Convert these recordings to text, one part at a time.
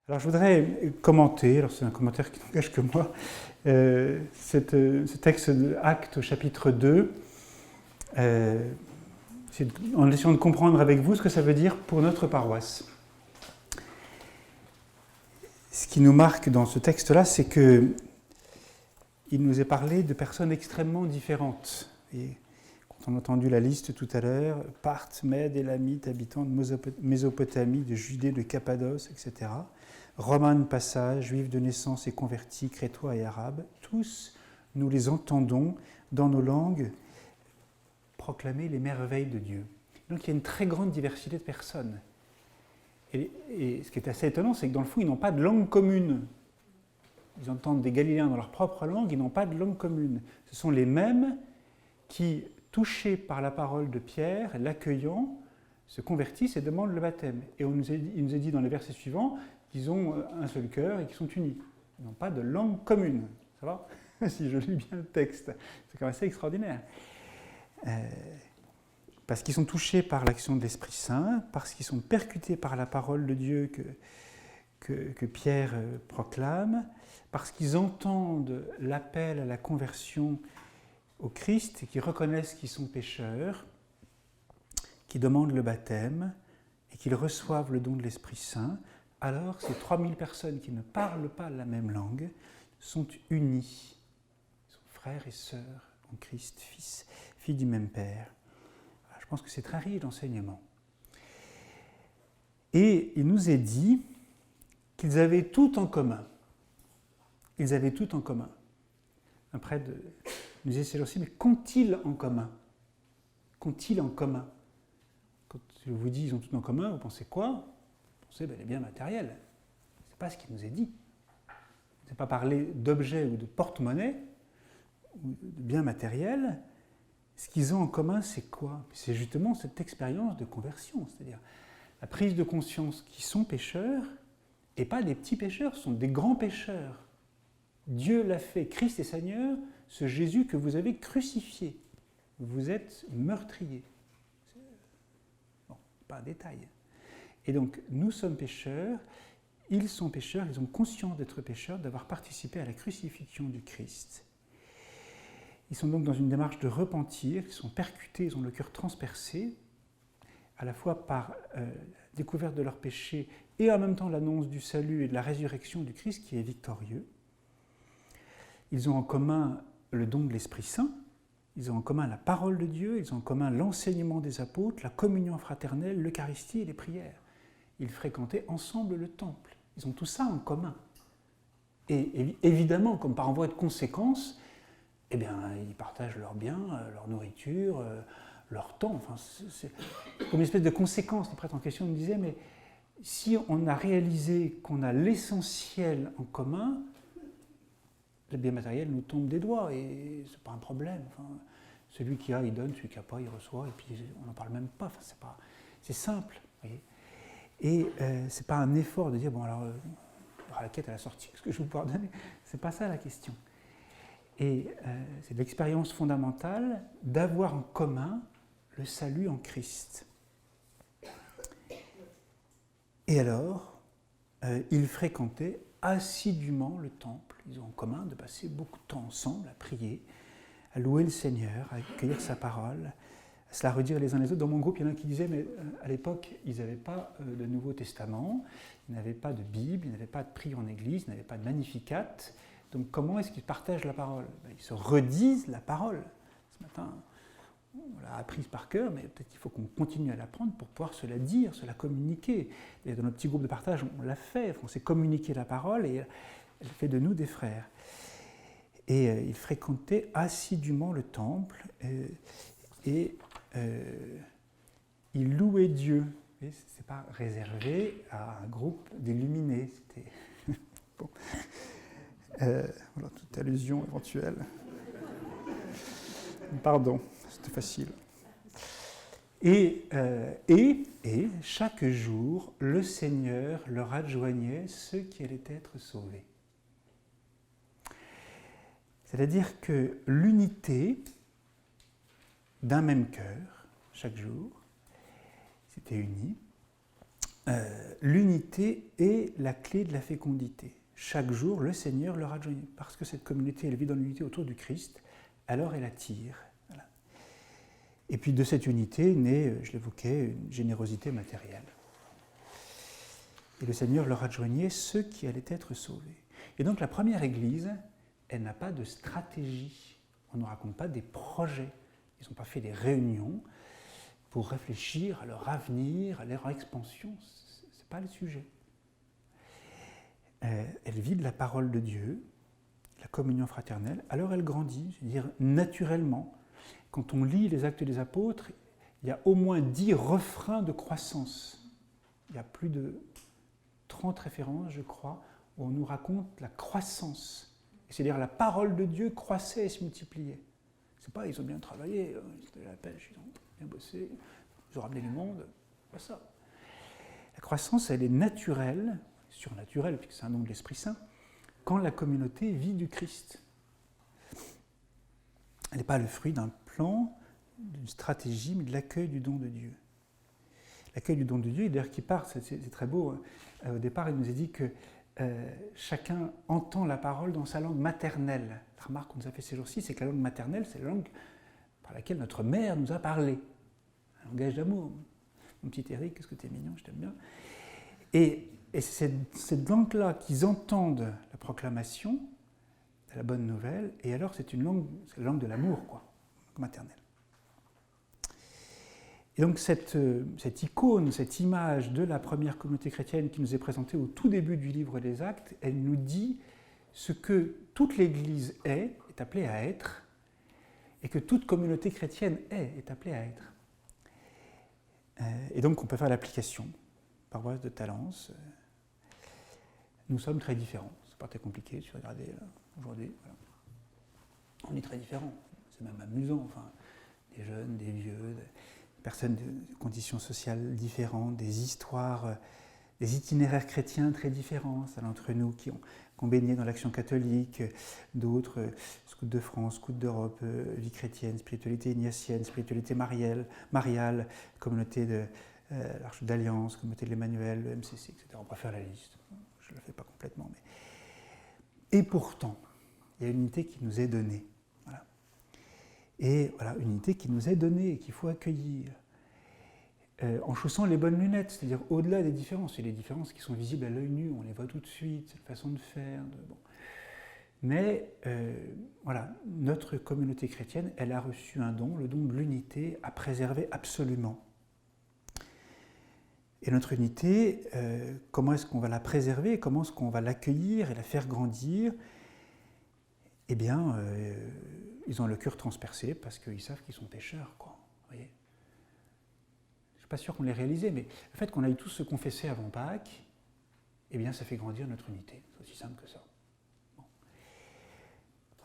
Alors je voudrais commenter, alors c'est un commentaire qui n'engage que moi, ce texte de Actes au chapitre 2, en essayant de comprendre avec vous ce que ça veut dire pour notre paroisse. Ce qui nous marque dans ce texte-là, c'est qu'il nous est parlé de personnes extrêmement différentes. Et quand on a entendu la liste tout à l'heure, Parthes, Mèdes, Élamites, habitants de Mésopotamie, de Judée, de Cappadoce, etc., Romains de passage, Juifs de naissance et convertis, Crétois et Arabes, tous, nous les entendons dans nos langues proclamer les merveilles de Dieu. Donc il y a une très grande diversité de personnes. Et ce qui est assez étonnant, c'est que dans le fond, ils n'ont pas de langue commune. Ils entendent des Galiléens dans leur propre langue, ils n'ont pas de langue commune. Ce sont les mêmes qui, touchés par la parole de Pierre, l'accueillant, se convertissent et demandent le baptême. Et il nous est dit dans les versets suivants qu'ils ont un seul cœur et qu'ils sont unis. Ils n'ont pas de langue commune. Ça va? Si je lis bien le texte. C'est quand même assez extraordinaire. Parce qu'ils sont touchés par l'action de l'Esprit Saint, parce qu'ils sont percutés par la parole de Dieu que Pierre proclame, parce qu'ils entendent l'appel à la conversion au Christ et qu'ils reconnaissent qu'ils sont pécheurs, qui demandent le baptême et qu'ils reçoivent le don de l'Esprit Saint, alors ces 3000 personnes qui ne parlent pas la même langue sont unies. Ils sont frères et sœurs en Christ, filles du même Père. Je pense que c'est très riche d'enseignement. Et il nous est dit qu'ils avaient tout en commun. Ils avaient tout en commun. Un prêtre nous disait c'est aussi, mais qu'ont-ils en commun? Qu'ont-ils en commun? Quand je vous dis ils ont tout en commun, vous pensez quoi? Vous pensez les biens matériels. Ce n'est pas ce qui nous est dit. On ne pas parler d'objets ou de porte-monnaie, ou de biens matériels. Ce qu'ils ont en commun, c'est quoi? C'est justement cette expérience de conversion, c'est-à-dire la prise de conscience qu'ils sont pécheurs, et pas des petits pécheurs, ce sont des grands pécheurs. Dieu l'a fait, Christ est Seigneur, ce Jésus que vous avez crucifié. Vous êtes meurtrier. Bon, pas un détail. Et donc, nous sommes pécheurs, ils sont pécheurs, ils ont conscience d'être pécheurs, d'avoir participé à la crucifixion du Christ. Ils sont donc dans une démarche de repentir, ils sont percutés, ils ont le cœur transpercé, à la fois par la découverte de leurs péchés et en même temps l'annonce du salut et de la résurrection du Christ qui est victorieux. Ils ont en commun le don de l'Esprit Saint, ils ont en commun la parole de Dieu, ils ont en commun l'enseignement des apôtres, la communion fraternelle, l'Eucharistie et les prières. Ils fréquentaient ensemble le temple. Ils ont tout ça en commun. Et évidemment, comme par envoi de conséquence, eh bien, ils partagent leurs biens, leur nourriture, leur temps. Enfin, c'est comme une espèce de conséquence. Le prêtre en question nous disait, mais si on a réalisé qu'on a l'essentiel en commun, le bien matériel nous tombe des doigts et c'est pas un problème. Enfin, celui qui a, il donne, celui qui n'a pas, il reçoit, et puis on n'en parle même pas. Enfin, c'est simple. Voyez. Et c'est pas un effort de dire, bon alors, il y aura la quête à la sortie, ce que je vais vous pardonner. C'est pas ça la question. Et c'est l'expérience fondamentale d'avoir en commun le salut en Christ. Et alors, ils fréquentaient assidûment le temple. Ils ont en commun de passer beaucoup de temps ensemble à prier, à louer le Seigneur, à accueillir sa parole, à se la redire les uns les autres. Dans mon groupe, il y en a qui disaient, mais à l'époque, ils n'avaient pas le Nouveau Testament, ils n'avaient pas de Bible, ils n'avaient pas de prière en église, ils n'avaient pas de Magnificat. Donc comment est-ce qu'ils partagent la parole? Ils se redisent la parole. Ce matin, on l'a apprise par cœur, mais peut-être qu'il faut qu'on continue à l'apprendre pour pouvoir se la dire, se la communiquer. Et dans notre petit groupe de partage, on l'a fait, on s'est communiqué la parole et elle fait de nous des frères. Et ils fréquentaient assidûment le temple et ils louaient Dieu. Ce n'est pas réservé à un groupe d'illuminés. C'était... bon. Voilà, toute allusion éventuelle. Pardon, c'était facile. Et chaque jour, le Seigneur leur adjoignait ceux qui allaient être sauvés. C'est-à-dire que l'unité d'un même cœur, chaque jour, c'était uni, l'unité est la clé de la fécondité. Chaque jour, le Seigneur leur adjoint, parce que cette communauté elle vit dans l'unité autour du Christ, alors elle attire. Voilà. Et puis de cette unité naît, je l'évoquais, une générosité matérielle. Et le Seigneur leur adjoignait ceux qui allaient être sauvés. Et donc la première Église, elle n'a pas de stratégie. On ne raconte pas des projets. Ils n'ont pas fait des réunions pour réfléchir à leur avenir, à leur expansion. Ce n'est pas le sujet. Elle vit de la parole de Dieu, la communion fraternelle, alors elle grandit, je veux dire naturellement. Quand on lit les Actes des Apôtres, il y a au moins 10 refrains de croissance. Il y a plus de 30 références, je crois, où on nous raconte la croissance. C'est-à-dire la parole de Dieu croissait et se multipliait. C'est pas ils ont bien travaillé, c'était la pêche, ils ont bien bossé, ils ont ramené du monde, pas ça. La croissance, elle est naturelle, surnaturelle, puisque c'est un don de l'Esprit Saint, quand la communauté vit du Christ. Elle n'est pas le fruit d'un plan, d'une stratégie, mais de l'accueil du don de Dieu. L'accueil du don de Dieu, et d'ailleurs qui part, c'est très beau, au départ il nous est dit que chacun entend la parole dans sa langue maternelle. La remarque qu'on nous a fait ces jours-ci, c'est que la langue maternelle, c'est la langue par laquelle notre mère nous a parlé. Un langage d'amour. Mon petit Eric, qu'est-ce que t'es mignon, je t'aime bien. Et c'est cette langue-là qu'ils entendent la proclamation de la bonne nouvelle, et alors c'est la langue de l'amour, quoi, maternelle. Et donc cette icône, cette image de la première communauté chrétienne qui nous est présentée au tout début du livre des Actes, elle nous dit ce que toute l'Église est appelée à être, et que toute communauté chrétienne est appelée à être. Et donc on peut faire l'application. Paroisse de Talence, nous sommes très différents. C'est pas très compliqué, si vous regardez aujourd'hui. Voilà. On est très différents. C'est même amusant. Enfin, des jeunes, des vieux, des personnes de conditions sociales différentes, des histoires, des itinéraires chrétiens très différents. C'est d'entre nous qui ont baigné dans l'action catholique, d'autres, scouts de France, scouts d'Europe, vie chrétienne, spiritualité ignatienne, spiritualité mariale, communauté de l'Arche d'Alliance, communauté de l'Emmanuel, le MCC, etc. On pourrait faire la liste. Je ne la fais pas complètement. Mais... Et pourtant, il y a une unité qui nous est donnée. Voilà. Et voilà, une unité qui nous est donnée et qu'il faut accueillir. En chaussant les bonnes lunettes, c'est-à-dire au-delà des différences. Il y a des différences qui sont visibles à l'œil nu, on les voit tout de suite, c'est une façon de faire. Bon. Mais voilà, notre communauté chrétienne, elle a reçu un don, le don de l'unité, à préserver absolument. Et notre unité, comment est-ce qu'on va la préserver, comment est-ce qu'on va l'accueillir et la faire grandir? Eh bien, ils ont le cœur transpercé parce qu'ils savent qu'ils sont pécheurs, quoi. Vous voyez ? Je ne suis pas sûr qu'on l'ait réalisé, mais le fait qu'on aille tous se confesser avant Pâques, eh bien, ça fait grandir notre unité. C'est aussi simple que ça. Bon.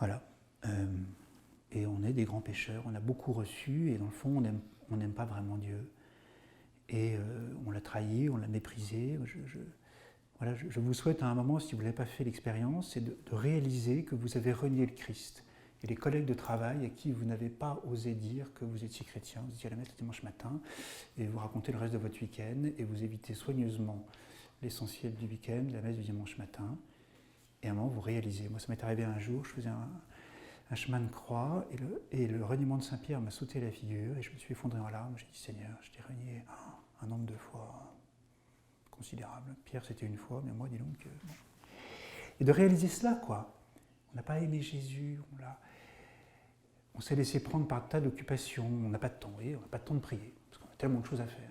Voilà. Et on est des grands pécheurs, on a beaucoup reçu, et dans le fond, on n'aime pas vraiment Dieu. Et on l'a trahi, on l'a méprisé. Je vous souhaite à un moment, si vous n'avez pas fait l'expérience, c'est de réaliser que vous avez renié le Christ. Et les collègues de travail à qui vous n'avez pas osé dire que vous étiez chrétien, vous étiez à la messe le dimanche matin, et vous racontez le reste de votre week-end, et vous évitez soigneusement l'essentiel du week-end, la messe du dimanche matin, et à un moment vous réalisez. Moi ça m'est arrivé un jour, je faisais un chemin de croix, et le reniement de Saint-Pierre m'a sauté à la figure, et je me suis effondré en larmes, j'ai dit Seigneur, je t'ai renié un nombre de fois considérable. Pierre c'était une fois, mais moi dis donc... Bon. Et de réaliser cela, quoi. On n'a pas aimé Jésus, on s'est laissé prendre par un tas d'occupations, on n'a pas de temps, vous voyez, on n'a pas de temps de prier, parce qu'on a tellement de choses à faire.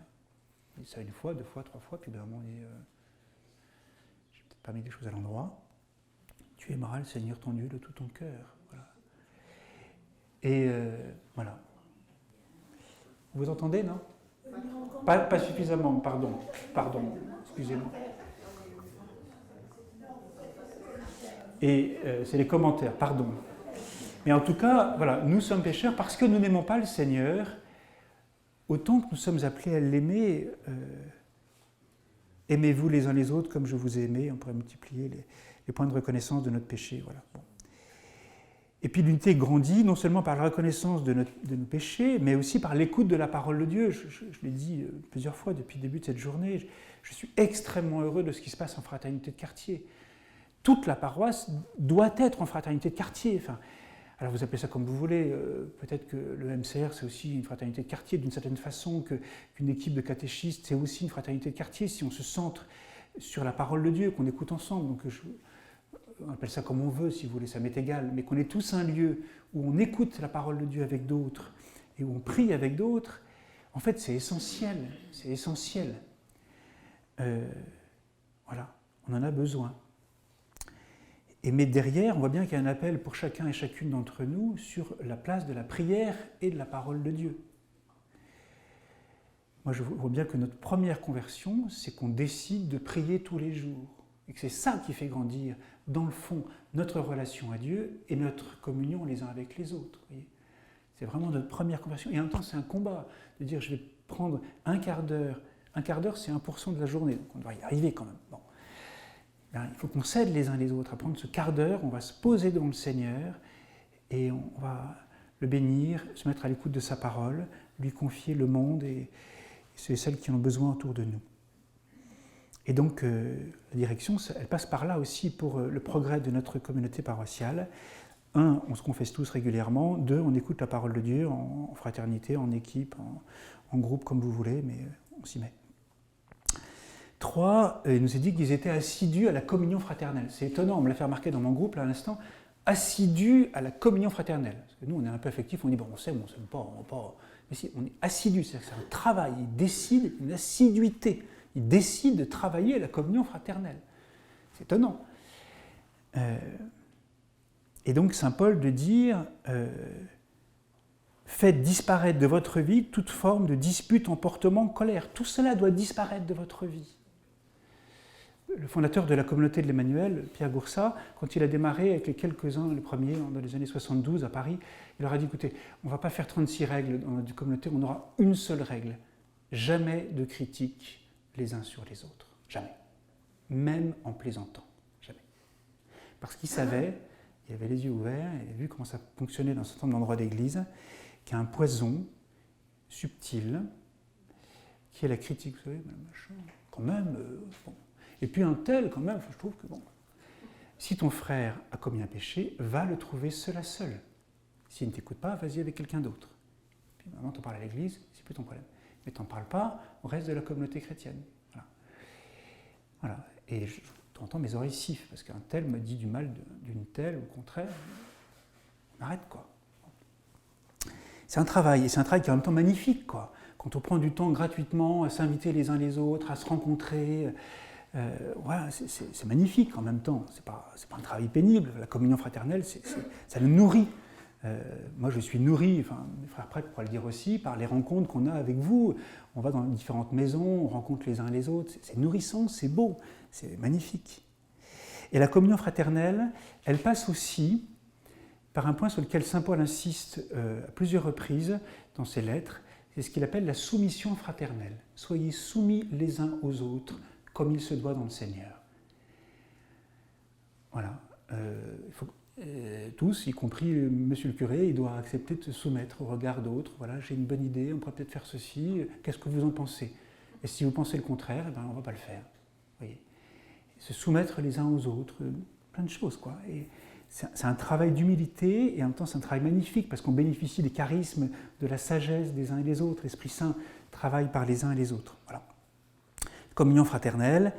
On dit ça une fois, 2 fois, 3 fois, puis d'un moment on dit j'ai peut-être pas mis les choses à l'endroit. Tu aimeras le Seigneur ton Dieu de tout ton cœur. Voilà. Et voilà. Vous entendez, non? Pas suffisamment, pardon, excusez-moi. Et c'est les commentaires, pardon. Mais en tout cas, voilà, nous sommes pécheurs parce que nous n'aimons pas le Seigneur, autant que nous sommes appelés à l'aimer. Aimez-vous les uns les autres comme je vous ai aimé. On pourrait multiplier les points de reconnaissance de notre péché. Voilà. Bon. Et puis l'unité grandit non seulement par la reconnaissance de nos péchés, mais aussi par l'écoute de la parole de Dieu. Je l'ai dit plusieurs fois depuis le début de cette journée, je suis extrêmement heureux de ce qui se passe en fraternité de quartier. Toute la paroisse doit être en fraternité de quartier. Enfin, alors vous appelez ça comme vous voulez, peut-être que le MCR c'est aussi une fraternité de quartier d'une certaine façon, qu'une équipe de catéchistes c'est aussi une fraternité de quartier si on se centre sur la parole de Dieu, qu'on écoute ensemble. Donc on appelle ça comme on veut si vous voulez, ça m'est égal, mais qu'on ait tous un lieu où on écoute la parole de Dieu avec d'autres et où on prie avec d'autres, en fait c'est essentiel, c'est essentiel. Voilà, on en a besoin. Mais derrière, on voit bien qu'il y a un appel pour chacun et chacune d'entre nous sur la place de la prière et de la parole de Dieu. Moi, je vois bien que notre première conversion, c'est qu'on décide de prier tous les jours. Et que c'est ça qui fait grandir, dans le fond, notre relation à Dieu et notre communion les uns avec les autres. Voyez, c'est vraiment notre première conversion. Et en même temps, c'est un combat de dire, je vais prendre un quart d'heure. Un quart d'heure, c'est 1% de la journée, donc on doit y arriver quand même. Bon. Il faut qu'on s'aide les uns les autres à prendre ce quart d'heure, on va se poser devant le Seigneur et on va le bénir, se mettre à l'écoute de sa parole, lui confier le monde et ceux et celles qui en ont besoin autour de nous. Et donc la direction, elle passe par là aussi pour le progrès de notre communauté paroissiale. 1, on se confesse tous régulièrement. 2, on écoute la parole de Dieu en fraternité, en équipe, en groupe, comme vous voulez, mais on s'y met. 3, il nous est dit qu'ils étaient assidus à la communion fraternelle. C'est étonnant, on me l'a fait remarquer dans mon groupe là à l'instant, assidus à la communion fraternelle. Parce que nous, on est un peu affectifs, on dit bon, on s'aime pas, mais si, on est assidus, c'est-à-dire que c'est un travail, ils décident, une assiduité, ils décident de travailler à la communion fraternelle. C'est étonnant. Et donc Saint Paul de dire faites disparaître de votre vie toute forme de dispute, emportement, colère. Tout cela doit disparaître de votre vie. Le fondateur de la communauté de l'Emmanuel, Pierre Goursat, quand il a démarré avec les quelques-uns, les premiers, dans les années 72 à Paris, il leur a dit, écoutez, on ne va pas faire 36 règles dans notre communauté, on aura une seule règle. Jamais de critique les uns sur les autres. Jamais. Même en plaisantant. Jamais. Parce qu'il savait, il avait les yeux ouverts, il avait vu comment ça fonctionnait dans un certain nombre d'endroits d'église, qu'il y a un poison subtil, qui est la critique. Vous savez, machin, quand même, bon. Et puis un tel, quand même, je trouve que bon, si ton frère a commis un péché, va le trouver seul à seul. S'il ne t'écoute pas, vas-y avec quelqu'un d'autre. Puis maintenant, t'en parles à l'église, c'est plus ton problème. Mais t'en parles pas au reste de la communauté chrétienne. Voilà. Et je t'entends mes oreilles sifflent, parce qu'un tel me dit du mal d'une telle, au contraire, on arrête, quoi. C'est un travail, et c'est un travail qui est en même temps magnifique, quoi. Quand on prend du temps gratuitement à s'inviter les uns les autres, à se rencontrer, voilà, c'est magnifique en même temps. C'est pas un travail pénible. La communion fraternelle, ça nous nourrit. Moi, je suis nourri, enfin, mes frères prêtres pourraient le dire aussi, par les rencontres qu'on a avec vous. On va dans différentes maisons, on rencontre les uns les autres. C'est nourrissant, c'est beau, c'est magnifique. Et la communion fraternelle, elle passe aussi par un point sur lequel saint Paul insiste à plusieurs reprises dans ses lettres. C'est ce qu'il appelle la soumission fraternelle. Soyez soumis les uns aux autres, comme il se doit dans le Seigneur. Voilà. Tous, y compris monsieur le curé, il doit accepter de se soumettre au regard d'autres. Voilà, j'ai une bonne idée, on pourrait peut-être faire ceci, qu'est-ce que vous en pensez? Et si vous pensez le contraire, on ne va pas le faire. Vous voyez. Se soumettre les uns aux autres, plein de choses, quoi. Et c'est un travail d'humilité, et en même temps c'est un travail magnifique, parce qu'on bénéficie des charismes, de la sagesse des uns et des autres. L'Esprit Saint travaille par les uns et les autres. Voilà. Communion fraternelle,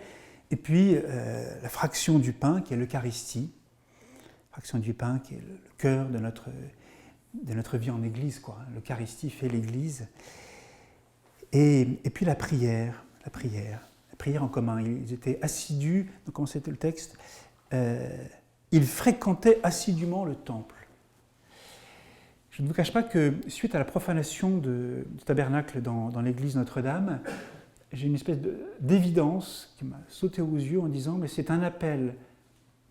et puis la fraction du pain qui est l'Eucharistie, fraction du pain qui est le cœur de notre vie en Église, quoi. L'Eucharistie fait l'Église, et puis la prière en commun. Ils étaient assidus, donc comment c'était le texte, ils fréquentaient assidûment le temple. Je ne vous cache pas que suite à la profanation du tabernacle dans l'église Notre-Dame, j'ai une espèce d'évidence qui m'a sauté aux yeux en disant mais c'est un appel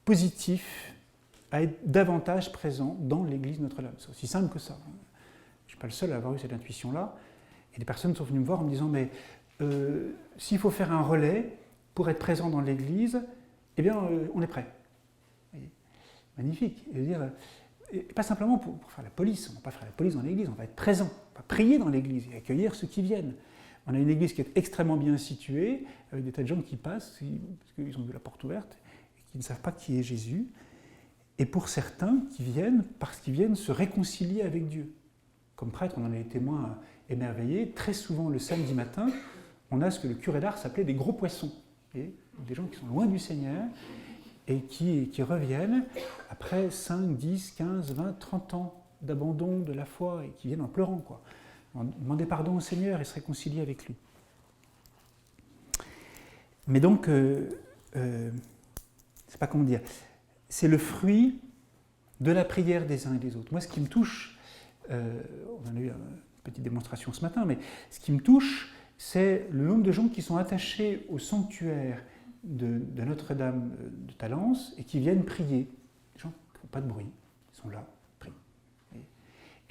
positif à être davantage présent dans l'église Notre-Dame. C'est aussi simple que ça. Je ne suis pas le seul à avoir eu cette intuition-là. Et des personnes sont venues me voir en me disant mais s'il faut faire un relais pour être présent dans l'église, eh bien on est prêt. Magnifique. et pas simplement pour faire la police, on ne va pas faire la police dans l'église, on va être présent, on va prier dans l'église et accueillir ceux qui viennent. On a une église qui est extrêmement bien située, avec des tas de gens qui passent, parce qu'ils ont vu la porte ouverte, et qui ne savent pas qui est Jésus. Et pour certains qui viennent, parce qu'ils viennent se réconcilier avec Dieu. Comme prêtre, on en a été témoins émerveillés. Très souvent, le samedi matin, on a ce que le curé d'Ars appelait des gros poissons. Et des gens qui sont loin du Seigneur et qui reviennent après 5, 10, 15, 20, 30 ans d'abandon de la foi et qui viennent en pleurant, quoi. Demander pardon au Seigneur et se réconcilier avec lui. Mais donc, c'est pas comment dire, c'est le fruit de la prière des uns et des autres. Moi, ce qui me touche, on en a eu une petite démonstration ce matin, mais ce qui me touche, c'est le nombre de gens qui sont attachés au sanctuaire de Notre-Dame de Talence et qui viennent prier. Des gens qui ne font pas de bruit, ils sont là, prient.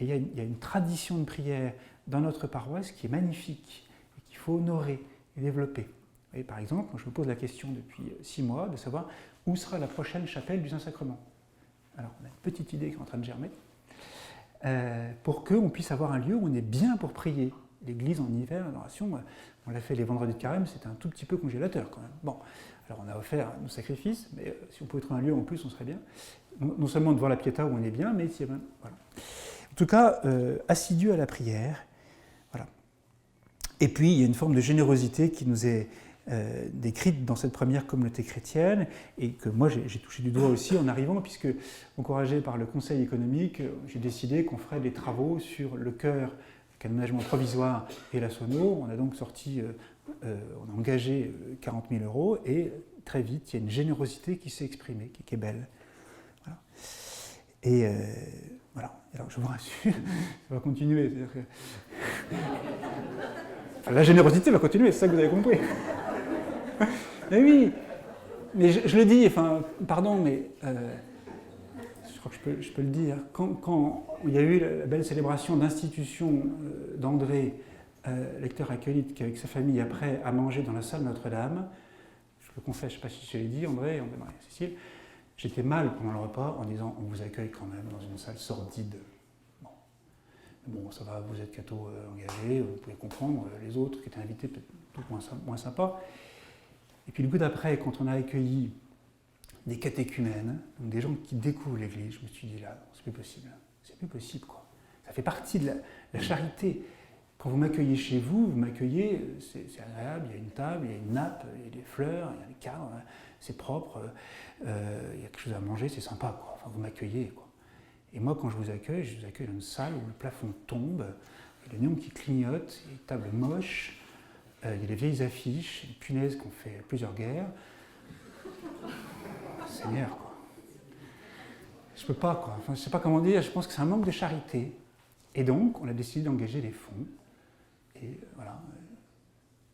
Et il y a une tradition de prière dans notre paroisse qui est magnifique et qu'il faut honorer et développer. Et par exemple, moi, je me pose la question depuis 6 mois de savoir où sera la prochaine chapelle du Saint-Sacrement. Alors, on a une petite idée qui est en train de germer, pour qu'on puisse avoir un lieu où on est bien pour prier. L'église en hiver, l'adoration, on l'a fait les vendredis de carême, c'était un tout petit peu congélateur quand même. Bon, alors on a offert nos sacrifices, mais si on pouvait trouver un lieu en plus, on serait bien. Non seulement devant la Pietà où on est bien, mais si, voilà. En tout cas, assidu à la prière. Voilà. Et puis, il y a une forme de générosité qui nous est décrite dans cette première communauté chrétienne et que moi j'ai touché du doigt aussi en arrivant, puisque, encouragé par le Conseil économique, j'ai décidé qu'on ferait des travaux sur le chœur, l'aménagement provisoire et la sono. On a donc on a engagé 40 000 € et très vite, il y a une générosité qui s'est exprimée, qui est belle. Voilà. Et voilà. Alors, je vous rassure, ça va continuer. C'est-à-dire que... enfin, la générosité va continuer, c'est ça que vous avez compris. Mais oui, mais je le dis, enfin, pardon, mais je crois que je peux le dire. Quand il y a eu la belle célébration d'institution d'André, lecteur acolyte, qui avec sa famille après a mangé dans la salle Notre-Dame, je le confesse, je ne sais pas si je l'ai dit, André Cécile, j'étais mal pendant le repas en disant on vous accueille quand même dans une salle sordide. Bon, ça va, vous êtes catho engagé, vous pouvez comprendre, les autres qui étaient invités peut-être tout moins sympas. Et puis le coup d'après, quand on a accueilli des catéchumènes, donc des gens qui découvrent l'Église, je me suis dit là, c'est plus possible quoi. Ça fait partie de la charité. Quand vous m'accueillez chez vous, m'accueillez, c'est agréable, il y a une table, il y a une nappe, il y a des fleurs, il y a des cadres, c'est propre, il y a quelque chose à manger, c'est sympa quoi. Enfin, vous m'accueillez quoi. Et moi, quand je vous accueille dans une salle où le plafond tombe, il y a le néon qui clignote, il y a des tables moches, il y a des vieilles affiches, des punaises qui ont fait plusieurs guerres. Seigneur, quoi. Je peux pas, quoi. Enfin, je sais pas comment dire, je pense que c'est un manque de charité. Et donc, on a décidé d'engager des fonds. Et voilà,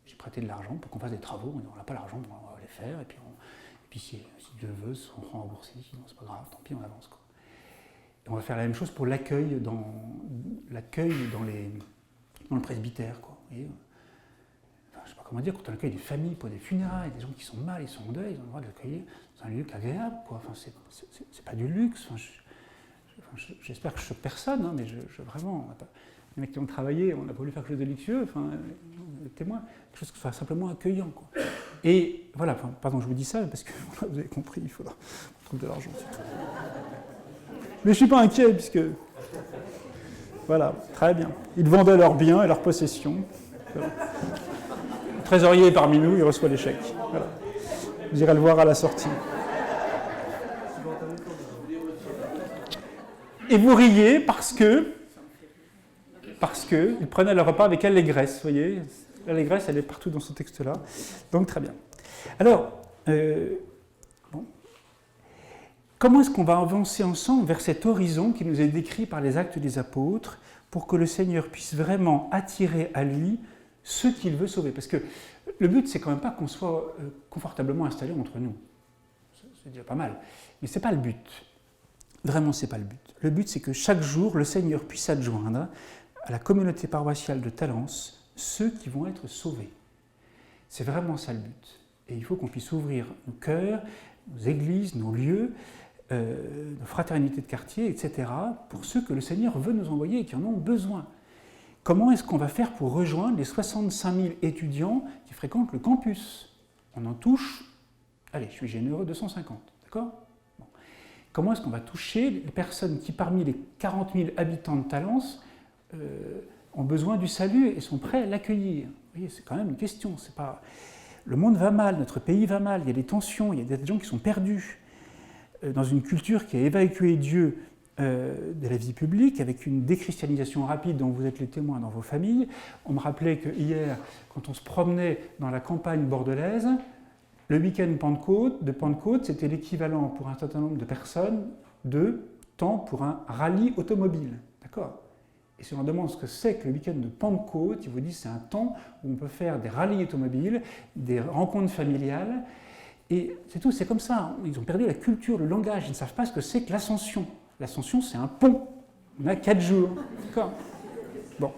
j'ai prêté de l'argent pour qu'on fasse des travaux. On n'a pas l'argent, on va les faire. Et puis si Dieu veut, on sera remboursé. Sinon, c'est pas grave, tant pis, on avance, quoi. On va faire la même chose pour l'accueil dans le presbytère, quoi. Vous voyez, enfin, je ne sais pas comment dire, quand on accueille des familles pour des funérailles, des gens qui sont mal, ils sont en deuil, ils ont le droit de l'accueillir dans un lieu agréable, quoi. Enfin, c'est pas du luxe. Enfin, j'espère que je choque personne, hein, mais vraiment, les mecs qui ont travaillé, on a voulu faire quelque chose de luxueux, enfin, témoin, quelque chose qui soit simplement accueillant, quoi. Et voilà, enfin, pardon, je vous dis ça parce que voilà, vous avez compris, il faudra qu'on trouve de l'argent, c'est tout. Mais je ne suis pas inquiet, puisque... Voilà, très bien. Ils vendaient leurs biens et leurs possessions. Voilà. Le trésorier est parmi nous, il reçoit les chèques. Voilà. Vous irez le voir à la sortie. Et vous riez parce que ils prenaient le repas avec allégresse, vous voyez. L'allégresse, elle est partout dans ce texte-là. Donc, très bien. Alors... Comment est-ce qu'on va avancer ensemble vers cet horizon qui nous est décrit par les Actes des Apôtres pour que le Seigneur puisse vraiment attirer à lui ceux qu'il veut sauver? Parce que le but, c'est quand même pas qu'on soit confortablement installés entre nous. C'est déjà pas mal. Mais c'est pas le but. Vraiment, c'est pas le but. Le but, c'est que chaque jour, le Seigneur puisse adjoindre à la communauté paroissiale de Talence ceux qui vont être sauvés. C'est vraiment ça le but. Et il faut qu'on puisse ouvrir nos cœurs, nos églises, nos lieux, de fraternité de quartier, etc., pour ceux que le Seigneur veut nous envoyer et qui en ont besoin. Comment est-ce qu'on va faire pour rejoindre les 65 000 étudiants qui fréquentent le campus? On en touche, allez, je suis généreux, 250, d'accord? Bon. Comment est-ce qu'on va toucher les personnes qui, parmi les 40 000 habitants de Talence, ont besoin du salut et sont prêts à l'accueillir? Vous voyez, c'est quand même une question. C'est pas... Le monde va mal, notre pays va mal, il y a des tensions, il y a des gens qui sont perdus dans une culture qui a évacué Dieu de la vie publique, avec une déchristianisation rapide dont vous êtes les témoins dans vos familles. On me rappelait que hier, quand on se promenait dans la campagne bordelaise, le week-end de Pentecôte, c'était l'équivalent pour un certain nombre de personnes de temps pour un rallye automobile. D'accord? Et si on leur demande ce que c'est que le week-end de Pentecôte, ils vous disent que c'est un temps où on peut faire des rallyes automobiles, des rencontres familiales, et c'est tout, c'est comme ça. Ils ont perdu la culture, le langage, ils ne savent pas ce que c'est que l'ascension. L'ascension, c'est un pont. On a 4 jours. D'accord? Bon.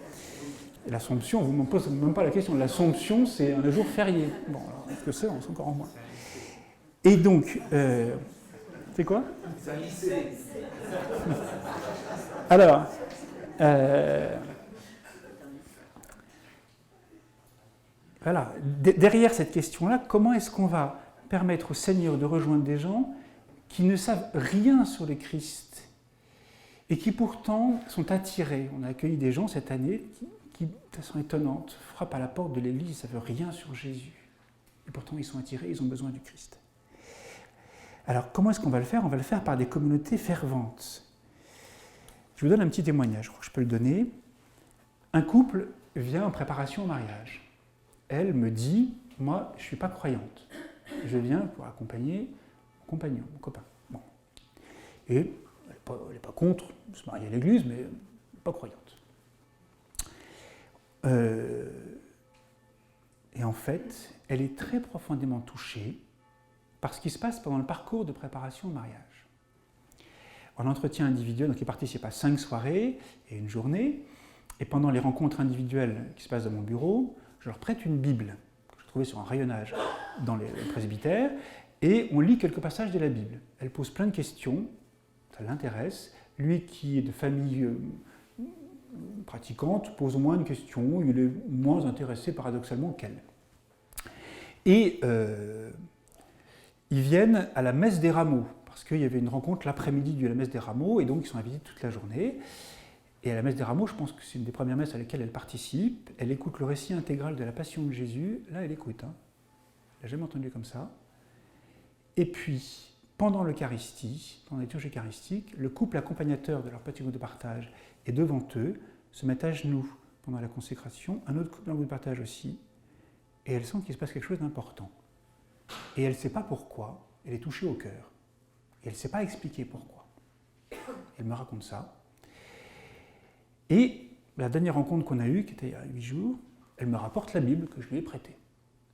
L'Assomption, on ne vous pose même pas la question. L'Assomption, c'est un jour férié. Bon, alors, ce que c'est, on sait encore en moins. Et donc, c'est quoi? C'est un lycée. Alors, voilà. Derrière cette question-là, comment est-ce qu'on va permettre au Seigneur de rejoindre des gens qui ne savent rien sur le Christ et qui pourtant sont attirés? On a accueilli des gens cette année qui, de façon étonnante, frappent à la porte de l'Église, ils ne savent rien sur Jésus. Et pourtant, ils sont attirés, ils ont besoin du Christ. Alors, comment est-ce qu'on va le faire? On va le faire par des communautés ferventes. Je vous donne un petit témoignage, je crois que je peux le donner. Un couple vient en préparation au mariage. Elle me dit, moi, je ne suis pas croyante. Je viens pour accompagner mon compagnon, mon copain. Bon. Et elle n'est pas contre se marier à l'église, mais pas croyante. Et en fait, elle est très profondément touchée par ce qui se passe pendant le parcours de préparation au mariage. En entretien individuel, donc ils participent à 5 soirées et une journée, et pendant les rencontres individuelles qui se passent dans mon bureau, je leur prête une Bible que je trouvais sur un rayonnage dans les presbytères, et on lit quelques passages de la Bible. Elle pose plein de questions, ça l'intéresse. Lui qui est de famille pratiquante pose moins de questions, il est moins intéressé paradoxalement qu'elle. Et ils viennent à la messe des rameaux, parce qu'il y avait une rencontre l'après-midi de la messe des rameaux, et donc ils sont invités toute la journée. Et à la messe des rameaux, je pense que c'est une des premières messes à laquelle elle participe. Elle écoute le récit intégral de la Passion de Jésus. Là, elle écoute. Hein. Elle n'a jamais entendu comme ça. Et puis, pendant l'Eucharistie, pendant la liturgie eucharistique, le couple accompagnateur de leur petit groupe de partage est devant eux, se met à genoux pendant la consécration, un autre couple dans le groupe de partage aussi, et elle sent qu'il se passe quelque chose d'important. Et elle ne sait pas pourquoi, elle est touchée au cœur. Et elle ne sait pas expliquer pourquoi. Elle me raconte ça. Et la dernière rencontre qu'on a eue, qui était il y a 8 jours, elle me rapporte la Bible que je lui ai prêtée.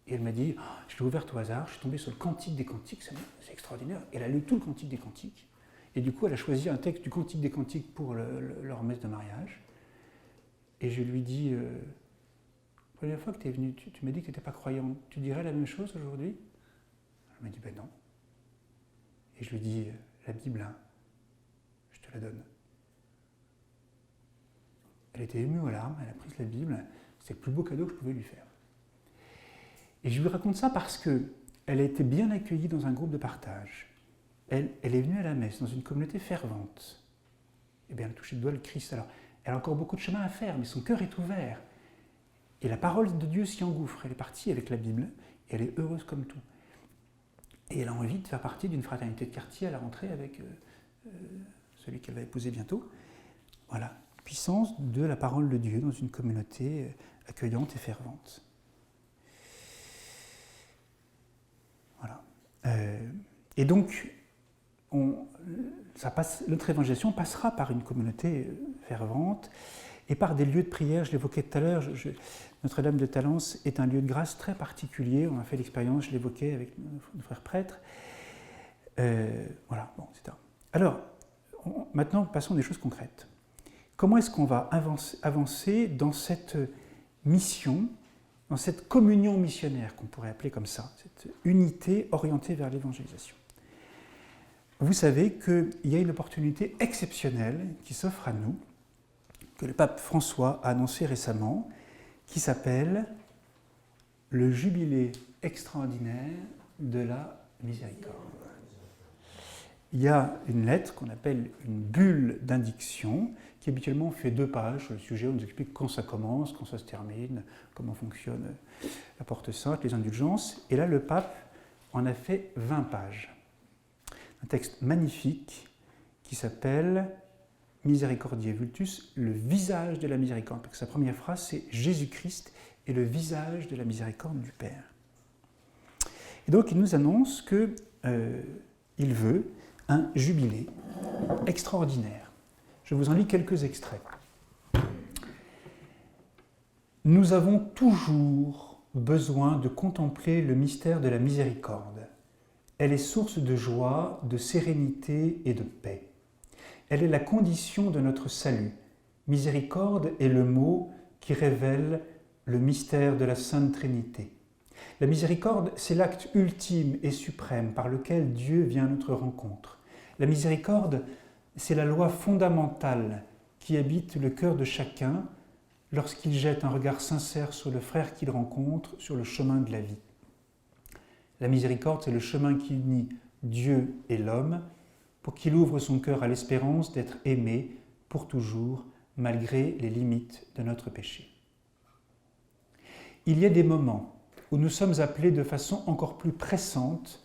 Et elle m'a dit, je l'ai ouverte au hasard, je suis tombée sur le Cantique des Cantiques, c'est extraordinaire. Elle a lu tout le Cantique des Cantiques. Et du coup, elle a choisi un texte du Cantique des Cantiques pour leur messe de mariage. Et je lui dis, la première fois que tu es venue, tu m'as dit que tu n'étais pas croyante. Tu dirais la même chose aujourd'hui? Elle m'a dit, ben non. Et je lui dis, la Bible, hein, je te la donne. Elle était émue aux larmes, elle a pris la Bible, c'est le plus beau cadeau que je pouvais lui faire. Et je lui raconte ça parce qu'elle a été bien accueillie dans un groupe de partage. Elle est venue à la messe dans une communauté fervente. Et bien, elle a touché du doigt le Christ. Alors, elle a encore beaucoup de chemin à faire, mais son cœur est ouvert. Et la parole de Dieu s'y engouffre. Elle est partie avec la Bible, et elle est heureuse comme tout. Et elle a envie de faire partie d'une fraternité de quartier à la rentrée avec celui qu'elle va épouser bientôt. Voilà. Puissance de la parole de Dieu dans une communauté accueillante et fervente. Voilà. Et donc, notre évangélisation passera par une communauté fervente et par des lieux de prière. Je l'évoquais tout à l'heure, Notre-Dame de Talence est un lieu de grâce très particulier. On a fait l'expérience, je l'évoquais avec nos frères prêtres. Voilà, bon, etc. Alors, maintenant, passons à des choses concrètes. Comment est-ce qu'on va avancer dans cette mission, dans cette communion missionnaire qu'on pourrait appeler comme ça, cette unité orientée vers l'évangélisation? vous savez qu'il y a une opportunité exceptionnelle qui s'offre à nous, que le pape François a annoncé récemment, qui s'appelle le jubilé extraordinaire de la miséricorde. Il y a une lettre qu'on appelle une bulle d'indiction, qui habituellement fait 2 pages sur le sujet. On nous explique quand ça commence, quand ça se termine, comment fonctionne la porte sainte, les indulgences. Et là, le pape en a fait 20 pages. Un texte magnifique qui s'appelle Misericordiae Vultus, le visage de la miséricorde. Parce que sa première phrase, c'est Jésus-Christ est le visage de la miséricorde du Père. Et donc, il nous annonce qu'il veut un jubilé extraordinaire. Je vous en lis quelques extraits. Nous avons toujours besoin de contempler le mystère de la miséricorde. Elle est source de joie, de sérénité et de paix. Elle est la condition de notre salut. Miséricorde est le mot qui révèle le mystère de la Sainte Trinité. La miséricorde, c'est l'acte ultime et suprême par lequel Dieu vient à notre rencontre. La miséricorde, c'est la loi fondamentale qui habite le cœur de chacun lorsqu'il jette un regard sincère sur le frère qu'il rencontre sur le chemin de la vie. La miséricorde, c'est le chemin qui unit Dieu et l'homme pour qu'il ouvre son cœur à l'espérance d'être aimé pour toujours, malgré les limites de notre péché. Il y a des moments où nous sommes appelés de façon encore plus pressante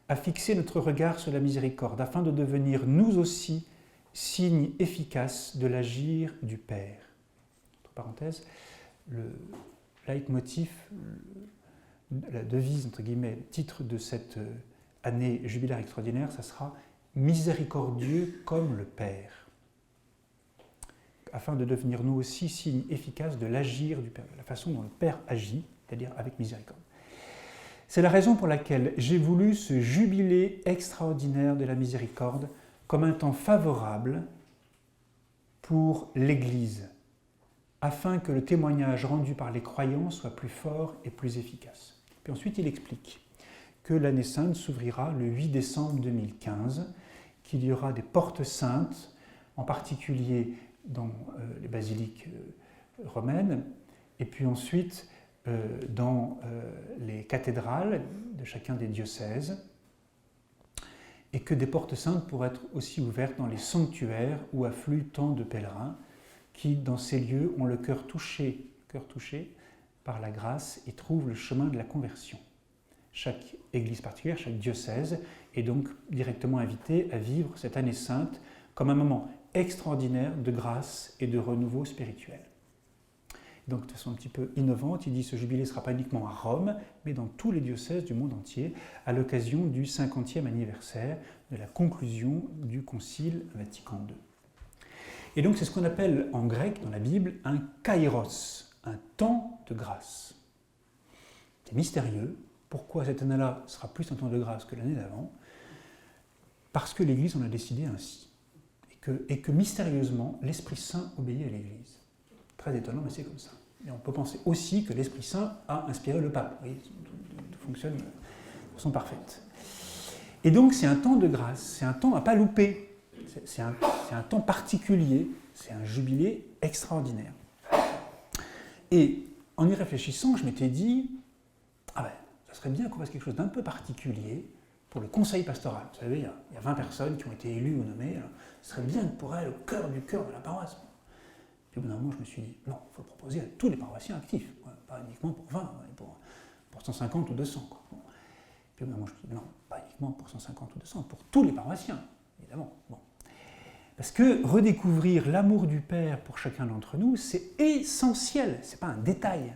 à fixer notre regard sur la miséricorde, afin de devenir nous aussi signe efficace de l'agir du Père. Entre parenthèses, le leitmotiv, la devise, entre guillemets, le titre de cette année jubilaire extraordinaire, ça sera « Miséricordieux comme le Père », afin de devenir nous aussi signe efficace de l'agir du Père, de la façon dont le Père agit, c'est-à-dire avec miséricorde. C'est la raison pour laquelle j'ai voulu ce jubilé extraordinaire de la miséricorde comme un temps favorable pour l'Église, afin que le témoignage rendu par les croyants soit plus fort et plus efficace. Puis ensuite, il explique que l'année sainte s'ouvrira le 8 décembre 2015, qu'il y aura des portes saintes, en particulier dans les basiliques romaines, et puis ensuite dans les cathédrales de chacun des diocèses, et que des portes saintes pourraient être aussi ouvertes dans les sanctuaires où affluent tant de pèlerins qui, dans ces lieux, ont le cœur touché par la grâce et trouvent le chemin de la conversion. Chaque église particulière, chaque diocèse est donc directement invité à vivre cette année sainte comme un moment extraordinaire de grâce et de renouveau spirituel. Donc, de façon un petit peu innovante, il dit que ce jubilé ne sera pas uniquement à Rome, mais dans tous les diocèses du monde entier, à l'occasion du 50e anniversaire de la conclusion du Concile Vatican II. Et donc, c'est ce qu'on appelle en grec, dans la Bible, un kairos, un temps de grâce. C'est mystérieux. Pourquoi cette année-là sera plus un temps de grâce que l'année d'avant? Parce que l'Église en a décidé ainsi. Et que mystérieusement, l'Esprit Saint obéit à l'Église. Très étonnant, mais c'est comme ça. Et on peut penser aussi que l'Esprit Saint a inspiré le pape. Vous voyez, tout fonctionne de façon parfaite. Et donc, c'est un temps de grâce, c'est un temps à ne pas louper. C'est un temps particulier, c'est un jubilé extraordinaire. Et en y réfléchissant, je m'étais dit, ça serait bien qu'on fasse quelque chose d'un peu particulier pour le conseil pastoral. Vous savez, il y a 20 personnes qui ont été élues ou nommées. Alors, ce serait bien pour elles, au cœur du cœur de la paroisse. Puis au bout d'un moment, je me suis dit, non, il faut le proposer à tous les paroissiens actifs, pas uniquement pour 20, pour 150 ou 200. Quoi. Bon. Puis au bout d'un moment, je me suis dit, non, pas uniquement pour 150 ou 200, pour tous les paroissiens, évidemment. Bon. Parce que redécouvrir l'amour du Père pour chacun d'entre nous, c'est essentiel, ce n'est pas un détail.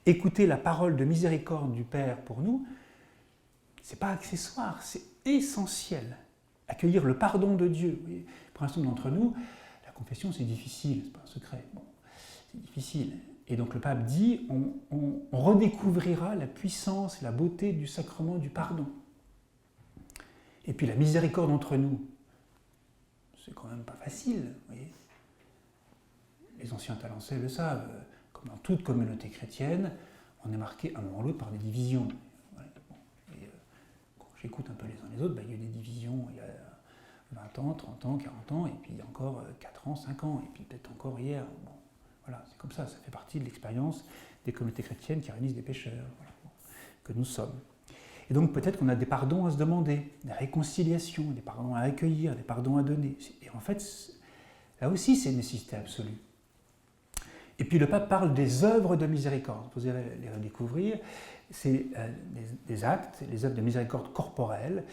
Écouter la parole de miséricorde du Père pour nous, ce n'est pas accessoire, c'est essentiel. Accueillir le pardon de Dieu. Vous voyez, pour un certain nombre d'entre nous, la confession c'est difficile, c'est pas un secret. Bon, c'est difficile. Et donc le pape dit, on redécouvrira la puissance et la beauté du sacrement du pardon. Et puis la miséricorde entre nous, c'est quand même pas facile, vous voyez. Les anciens talentsais le savent, comme dans toute communauté chrétienne, on est marqué à un moment ou l'autre par des divisions. Ouais, bon. Et, j'écoute un peu les uns les autres, il y a eu des divisions il y a 20 ans, 30 ans, 40 ans, et puis encore 4 ans, 5 ans, et puis peut-être encore hier. Bon, voilà, c'est comme ça fait partie de l'expérience des communautés chrétiennes qui réunissent des pécheurs, voilà, que nous sommes. Et donc peut-être qu'on a des pardons à se demander, des réconciliations, des pardons à accueillir, des pardons à donner. Et en fait, là aussi, c'est une nécessité absolue. Et puis le pape parle des œuvres de miséricorde. Vous allez les redécouvrir. C'est des actes, les œuvres de miséricorde corporelle,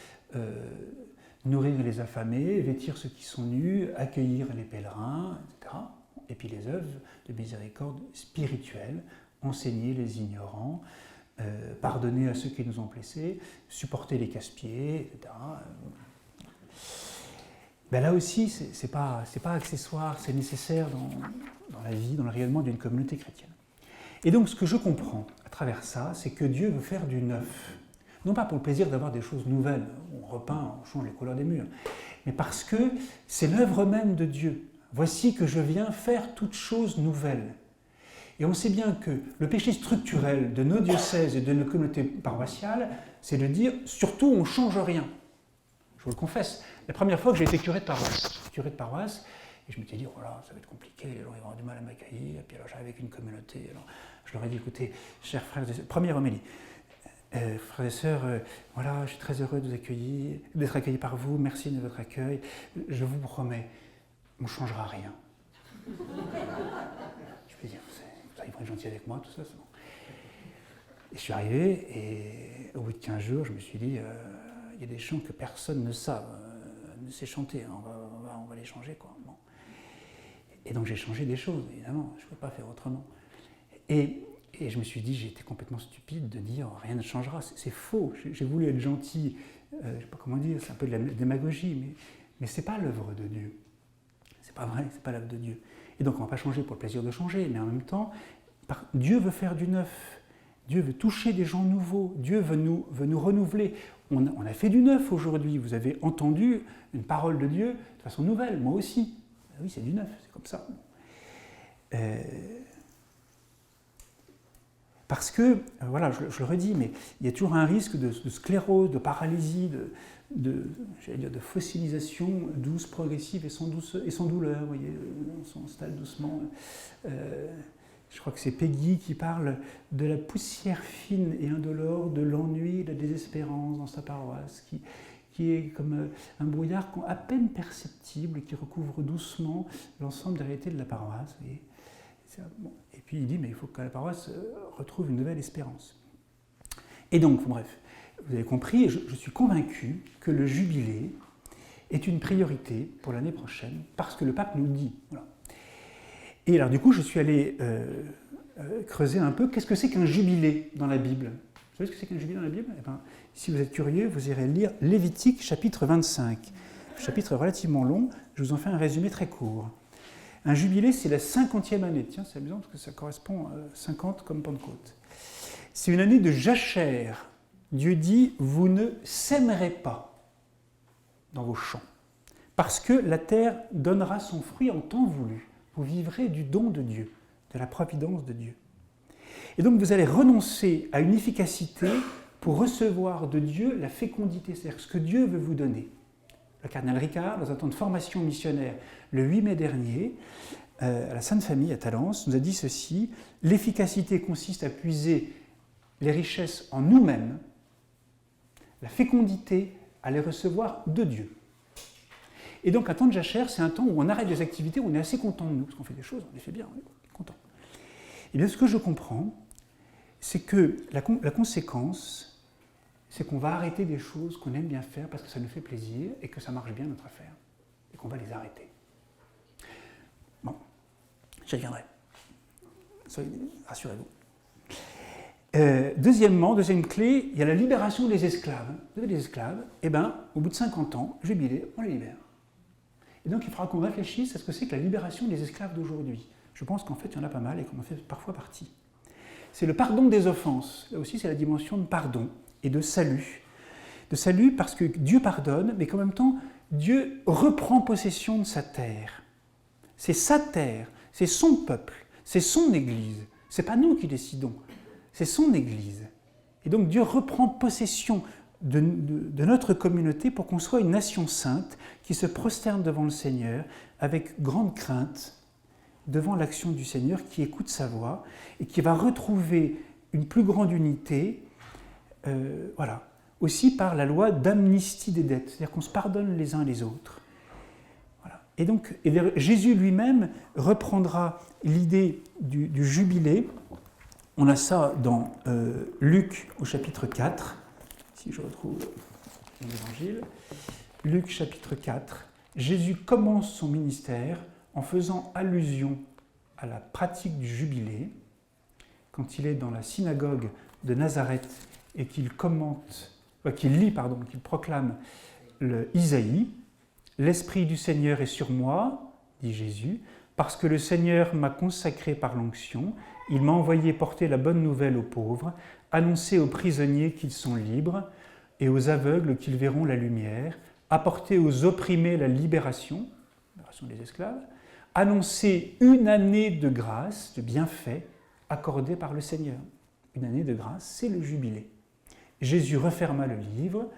nourrir les affamés, vêtir ceux qui sont nus, accueillir les pèlerins, etc. Et puis les œuvres de miséricorde spirituelle, enseigner les ignorants, pardonner à ceux qui nous ont blessés, supporter les casse-pieds, etc. Ben là aussi, c'est pas accessoire, c'est nécessaire dans la vie, dans le rayonnement d'une communauté chrétienne. Et donc ce que je comprends à travers ça, c'est que Dieu veut faire du neuf. Non pas pour le plaisir d'avoir des choses nouvelles, on repeint, on change les couleurs des murs, mais parce que c'est l'œuvre même de Dieu. Voici que je viens faire toutes choses nouvelles. Et on sait bien que le péché structurel de nos diocèses et de nos communautés paroissiales, c'est de dire, surtout, on ne change rien. Je vous le confesse, la première fois que j'ai été curé de paroisse, et je m'étais dit, voilà, ça va être compliqué, les gens vont avoir du mal à m'accueillir, et puis alors j'arrive avec une communauté, alors je leur ai dit, écoutez, chers frères et sœurs, première homélie, frères et sœurs, voilà, je suis très heureux de vous accueillir, d'être accueilli par vous, merci de votre accueil, je vous promets, on ne changera rien. Je peux dire, vous allez être gentil avec moi, tout ça, c'est bon. Et je suis arrivé, et au bout de 15 jours, je me suis dit, il y a des chants que personne ne sait chanter, hein, on va les changer, quoi. Bon. Et donc j'ai changé des choses, évidemment, je ne peux pas faire autrement. Et je me suis dit, j'ai été complètement stupide de dire rien ne changera, c'est faux, j'ai voulu être gentil, je ne sais pas comment dire, c'est un peu de la démagogie, mais ce n'est pas l'œuvre de Dieu. C'est pas vrai, c'est pas l'œuvre de Dieu. Et donc on ne va pas changer pour le plaisir de changer, mais en même temps, Dieu veut faire du neuf, Dieu veut toucher des gens nouveaux, Dieu veut nous renouveler. On a fait du neuf aujourd'hui, vous avez entendu une parole de Dieu de façon nouvelle, moi aussi. Oui, c'est du neuf, c'est comme ça. Parce que, voilà, je le redis, mais il y a toujours un risque de sclérose, de paralysie, j'allais dire de fossilisation douce, progressive et sans douleur. Vous voyez, on s'installe doucement. Je crois que c'est Peggy qui parle de la poussière fine et indolore, de l'ennui, de la désespérance dans sa paroisse, qui est comme un brouillard à peine perceptible, qui recouvre doucement l'ensemble des réalités de la paroisse. Et, bon. Et puis il dit, mais il faut que la paroisse retrouve une nouvelle espérance. Et donc, bref, vous avez compris, je suis convaincu que le jubilé est une priorité pour l'année prochaine, parce que le pape nous le dit. Voilà. Et alors du coup, je suis allé creuser un peu, qu'est-ce que c'est qu'un jubilé dans la Bible ? Vous savez ce que c'est qu'un jubilé dans la Bible ? Eh bien, si vous êtes curieux, vous irez lire Lévitique chapitre 25. Chapitre relativement long, je vous en fais un résumé très court. Un jubilé, c'est la 50e année. Tiens, c'est amusant parce que ça correspond à 50 comme Pentecôte. C'est une année de jachère. Dieu dit, vous ne sèmerez pas dans vos champs, parce que la terre donnera son fruit en temps voulu. Vous vivrez du don de Dieu, de la providence de Dieu. Et donc vous allez renoncer à une efficacité pour recevoir de Dieu la fécondité, c'est-à-dire ce que Dieu veut vous donner. Le cardinal Ricard, dans un temps de formation missionnaire le 8 mai dernier, à la Sainte Famille à Talence, nous a dit ceci, l'efficacité consiste à puiser les richesses en nous-mêmes, la fécondité à les recevoir de Dieu. Et donc un temps de jachère, c'est un temps où on arrête des activités, où on est assez content de nous, parce qu'on fait des choses, on les fait bien, on est content. Et bien ce que je comprends, c'est que la conséquence, c'est qu'on va arrêter des choses qu'on aime bien faire parce que ça nous fait plaisir et que ça marche bien notre affaire, et qu'on va les arrêter. Bon, j'y reviendrai. Rassurez-vous. Deuxième clé, il y a la libération des esclaves. Vous avez des esclaves, et bien, au bout de 50 ans, jubilé, on les libère. Et donc il faudra qu'on réfléchisse à ce que c'est que la libération des esclaves d'aujourd'hui. Je pense qu'en fait, il y en a pas mal et qu'on en fait parfois partie. C'est le pardon des offenses. Là aussi, c'est la dimension de pardon et de salut. De salut parce que Dieu pardonne, mais qu'en même temps, Dieu reprend possession de sa terre. C'est sa terre, c'est son peuple, c'est son Église. Ce n'est pas nous qui décidons, c'est son Église. Et donc Dieu reprend possession de notre communauté pour qu'on soit une nation sainte qui se prosterne devant le Seigneur avec grande crainte devant l'action du Seigneur, qui écoute sa voix et qui va retrouver une plus grande unité, aussi par la loi d'amnistie des dettes, c'est-à-dire qu'on se pardonne les uns les autres. Voilà. Et donc Jésus lui-même reprendra l'idée du jubilé. On a ça dans Luc au chapitre 4, si je retrouve l'évangile. Luc chapitre 4, Jésus commence son ministère en faisant allusion à la pratique du jubilé, quand il est dans la synagogue de Nazareth et qu'il proclame Isaïe. « L'Esprit du Seigneur est sur moi, dit Jésus, parce que le Seigneur m'a consacré par l'onction, il m'a envoyé porter la bonne nouvelle aux pauvres, annoncer aux prisonniers qu'ils sont libres et aux aveugles qu'ils verront la lumière, apporter aux opprimés la libération des esclaves, annoncer une année de grâce, de bienfaits accordés par le Seigneur. » Une année de grâce, c'est le jubilé. Jésus referma le livre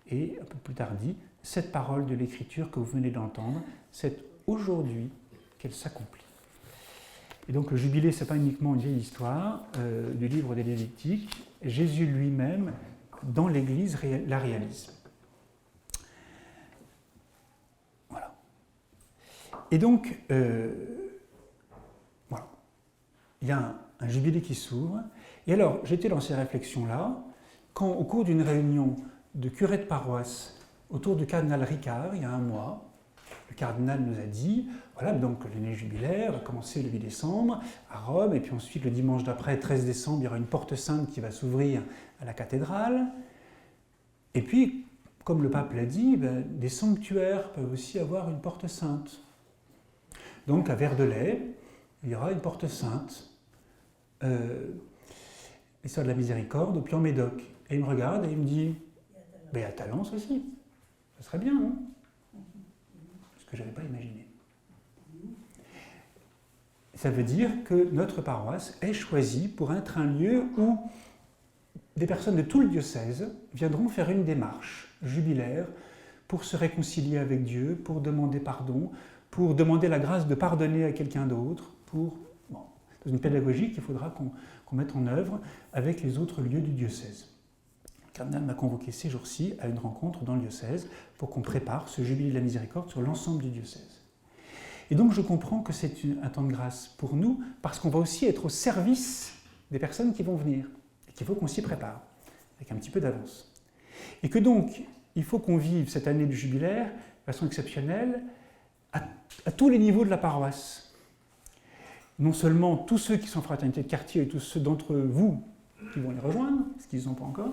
et, un peu plus tard dit, cette parole de l'Écriture que vous venez d'entendre, c'est aujourd'hui qu'elle s'accomplit. Et donc le jubilé, ce n'est pas uniquement une vieille histoire du livre des Lévitiques. Jésus lui-même, dans l'Église, la réalise. Voilà. Et donc, voilà. Il y a un jubilé qui s'ouvre. Et alors, j'étais dans ces réflexions-là, quand au cours d'une réunion de curés de paroisse autour du cardinal Ricard, il y a un mois, le cardinal nous a dit, voilà, donc l'année jubilaire va commencer le 8 décembre à Rome, et puis ensuite le dimanche d'après, 13 décembre, il y aura une porte sainte qui va s'ouvrir à la cathédrale. Et puis, comme le pape l'a dit, des sanctuaires peuvent aussi avoir une porte sainte. Donc à Verdelais, il y aura une porte sainte. L'histoire de la miséricorde au Puy-en-Médoc. Et il me regarde et il me dit, à Talence aussi, ça serait bien, non ? Ce que je n'avais pas imaginé. Ça veut dire que notre paroisse est choisie pour être un lieu où des personnes de tout le diocèse viendront faire une démarche jubilaire pour se réconcilier avec Dieu, pour demander pardon, pour demander la grâce de pardonner à quelqu'un d'autre, dans une pédagogie qu'il faudra qu'on mette en œuvre avec les autres lieux du diocèse. Le cardinal m'a convoqué ces jours-ci à une rencontre dans le diocèse pour qu'on prépare ce jubilé de la miséricorde sur l'ensemble du diocèse. Et donc je comprends que c'est un temps de grâce pour nous, parce qu'on va aussi être au service des personnes qui vont venir, et qu'il faut qu'on s'y prépare, avec un petit peu d'avance. Et que donc, il faut qu'on vive cette année du jubilaire de façon exceptionnelle à tous les niveaux de la paroisse. Non seulement tous ceux qui sont en fraternité de quartier et tous ceux d'entre vous qui vont les rejoindre, ce qu'ils ne sont pas encore,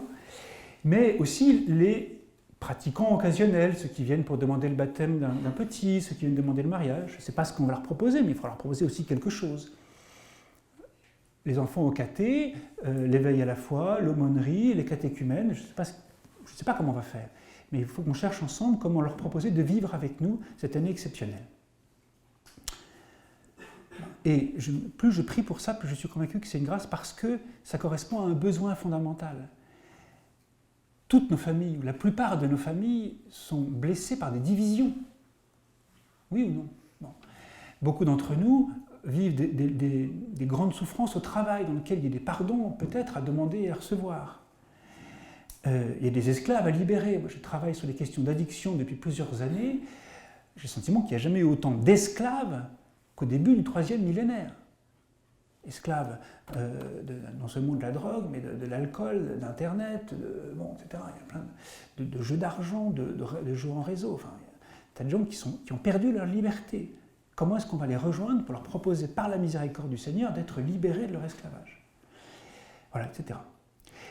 mais aussi les pratiquants occasionnels, ceux qui viennent pour demander le baptême d'un petit, ceux qui viennent demander le mariage. Je ne sais pas ce qu'on va leur proposer, mais il faudra leur proposer aussi quelque chose. Les enfants au caté, l'éveil à la foi, l'aumônerie, les catéchumènes, je ne sais pas comment on va faire, mais il faut qu'on cherche ensemble comment leur proposer de vivre avec nous cette année exceptionnelle. Et plus je prie pour ça, plus je suis convaincu que c'est une grâce parce que ça correspond à un besoin fondamental. Toutes nos familles, ou la plupart de nos familles, sont blessées par des divisions. Oui ou non ? Non. Beaucoup d'entre nous vivent des grandes souffrances au travail, dans lesquelles il y a des pardons peut-être à demander et à recevoir. Il y a des esclaves à libérer. Moi, je travaille sur les questions d'addiction depuis plusieurs années. J'ai le sentiment qu'il n'y a jamais eu autant d'esclaves qu'au début du 3e millénaire. Esclaves non seulement de la drogue, mais de l'alcool, d'Internet, etc. Il y a plein de jeux d'argent, de jeux en réseau. Enfin, il y a un tas de gens qui ont perdu leur liberté. Comment est-ce qu'on va les rejoindre pour leur proposer par la miséricorde du Seigneur d'être libérés de leur esclavage ? Voilà, etc.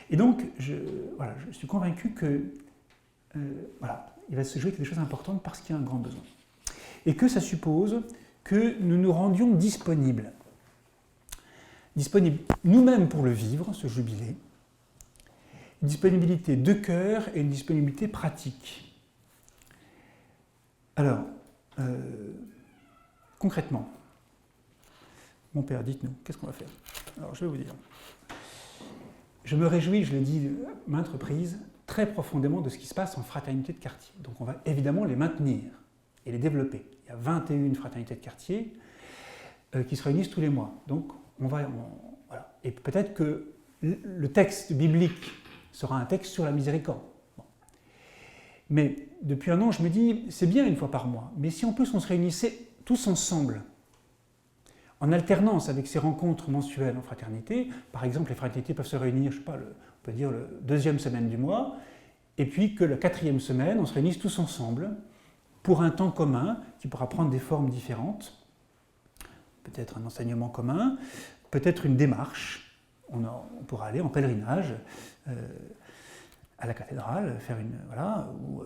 Et donc, je suis convaincu que il va se jouer quelque chose d'important parce qu'il y a un grand besoin. Et que ça suppose que nous nous rendions disponibles nous-mêmes pour le vivre, ce jubilé, une disponibilité de cœur et une disponibilité pratique. Alors, concrètement, mon père, dites-nous, qu'est-ce qu'on va faire ? Alors, je vais vous dire. Je me réjouis, je l'ai dit maintes reprises, très très profondément de ce qui se passe en fraternité de quartier. Donc on va évidemment les maintenir et les développer. Il y a 21 fraternités de quartier qui se réunissent tous les mois. Donc voilà. Et peut-être que le texte biblique sera un texte sur la miséricorde. Bon. Mais depuis un an, je me dis, c'est bien une fois par mois, mais si en plus on se réunissait tous ensemble, en alternance avec ces rencontres mensuelles en fraternité, par exemple, les fraternités peuvent se réunir, je sais pas, on peut dire le 2e semaine du mois, et puis que la 4e semaine, on se réunisse tous ensemble pour un temps commun qui pourra prendre des formes différentes, peut-être un enseignement commun, peut-être une démarche. On pourra aller en pèlerinage à la cathédrale, faire une. Voilà, ou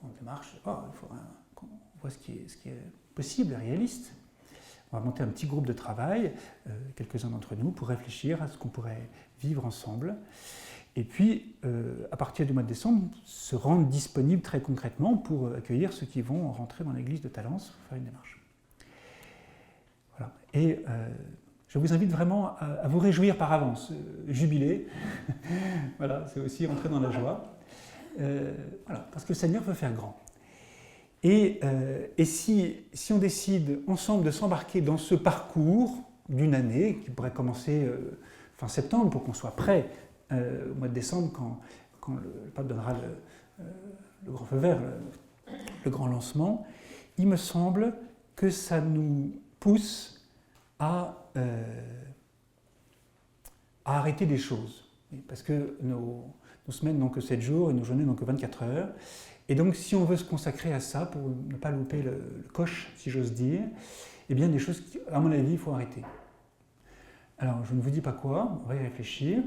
en démarche, on voit ce qui est possible, réaliste. On va monter un petit groupe de travail, quelques-uns d'entre nous, pour réfléchir à ce qu'on pourrait vivre ensemble. Et puis, à partir du mois de décembre, se rendre disponible très concrètement pour accueillir ceux qui vont rentrer dans l'église de Talence pour faire une démarche. Voilà. Et je vous invite vraiment à vous réjouir par avance, jubiler. Voilà, c'est aussi rentrer dans la joie. Voilà, parce que le Seigneur veut faire grand. Et si on décide ensemble de s'embarquer dans ce parcours d'une année, qui pourrait commencer fin septembre, pour qu'on soit prêt au mois de décembre, quand le pape donnera le grand feu vert, le grand lancement, il me semble que ça nous pousse à arrêter des choses. Parce que nos semaines n'ont que 7 jours et nos journées n'ont que 24 heures. Et donc, si on veut se consacrer à ça, pour ne pas louper le coche, si j'ose dire, eh bien, des choses, à mon avis, il faut arrêter. Alors, je ne vous dis pas quoi, on va y réfléchir,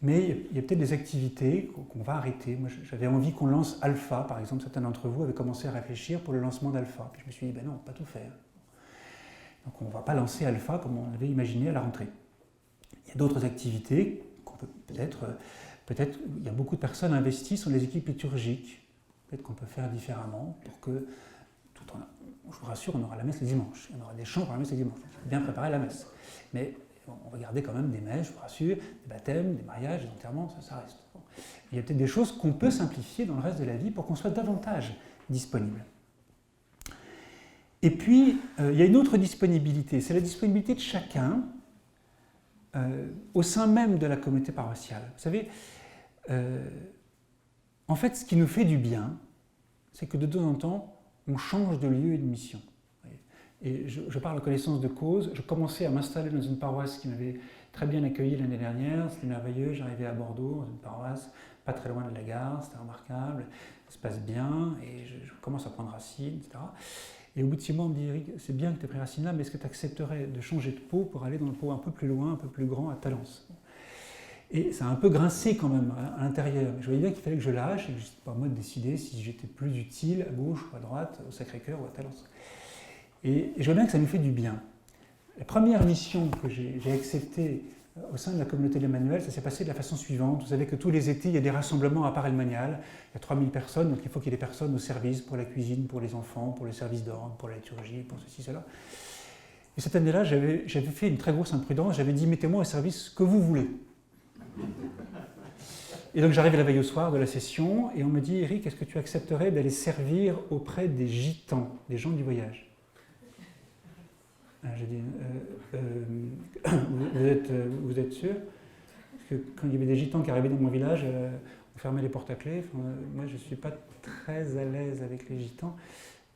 mais il y a peut-être des activités qu'on va arrêter. Moi, j'avais envie qu'on lance Alpha, par exemple. Certains d'entre vous avaient commencé à réfléchir pour le lancement d'Alpha. Puis je me suis dit, ben non, on ne va pas tout faire. Donc, on ne va pas lancer Alpha comme on avait imaginé à la rentrée. Il y a d'autres activités qu'on peut peut-être, il y a beaucoup de personnes investies sur les équipes liturgiques. Peut-être qu'on peut faire différemment pour que, je vous rassure, on aura la messe le dimanche. On aura des chants pour la messe le dimanche. Il faut bien préparer la messe. Mais on va garder quand même des messes, je vous rassure, des baptêmes, des mariages, des enterrements, ça reste. Bon. Il y a peut-être des choses qu'on peut simplifier dans le reste de la vie pour qu'on soit davantage disponible. Et puis, il y a une autre disponibilité, c'est la disponibilité de chacun au sein même de la communauté paroissiale. Vous savez, en fait, ce qui nous fait du bien, c'est que de temps en temps, on change de lieu et de mission. Et je parle de connaissance de cause. Je commençais à m'installer dans une paroisse qui m'avait très bien accueilli l'année dernière. C'était merveilleux. J'arrivais à Bordeaux, dans une paroisse pas très loin de la gare. C'était remarquable. Ça se passe bien. Et je commence à prendre racine, etc. Et au bout de 6 mois, on me dit, Eric, c'est bien que tu aies pris racine là, mais est-ce que tu accepterais de changer de pot pour aller dans le pot un peu plus loin, un peu plus grand, à Talence? Et ça a un peu grincé quand même à l'intérieur. Je voyais bien qu'il fallait que je lâche et que c'était pas à moi de décider si j'étais plus utile à gauche ou à droite, au Sacré-Cœur ou à Talence. Et je vois bien que ça nous fait du bien. La première mission que j'ai acceptée au sein de la communauté de l'Emmanuel, ça s'est passé de la façon suivante. Vous savez que tous les étés, il y a des rassemblements à Paray-le-Monial. Il y a 3000 personnes, donc il faut qu'il y ait des personnes au service pour la cuisine, pour les enfants, pour le service d'ordre, pour la liturgie, pour ceci, cela. Et cette année-là, j'avais fait une très grosse imprudence. J'avais dit, mettez-moi au service que vous voulez. Et donc j'arrive à la veille au soir de la session et on me dit, Eric, est-ce que tu accepterais d'aller servir auprès des gitans, des gens du voyage? J'ai dit, vous êtes sûr? Parce que quand il y avait des gitans qui arrivaient dans mon village, on fermait les portes à clé. Moi, je ne suis pas très à l'aise avec les gitans.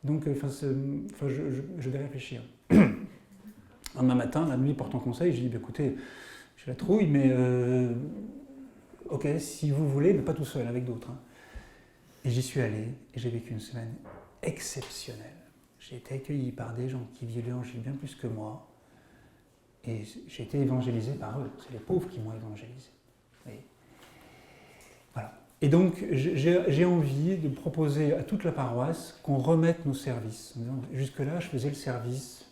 Donc, je vais réfléchir. Un matin, la nuit portant conseil, j'ai dit, écoutez, j'ai la trouille, mais ok, si vous voulez, mais pas tout seul, avec d'autres. Hein. Et j'y suis allé, et j'ai vécu une semaine exceptionnelle. J'ai été accueilli par des gens qui vivent l'évangile bien plus que moi, et j'ai été évangélisé par eux. C'est les pauvres qui m'ont évangélisé. Voilà. Et donc, j'ai envie de proposer à toute la paroisse qu'on remette nos services. Jusque-là, je faisais le service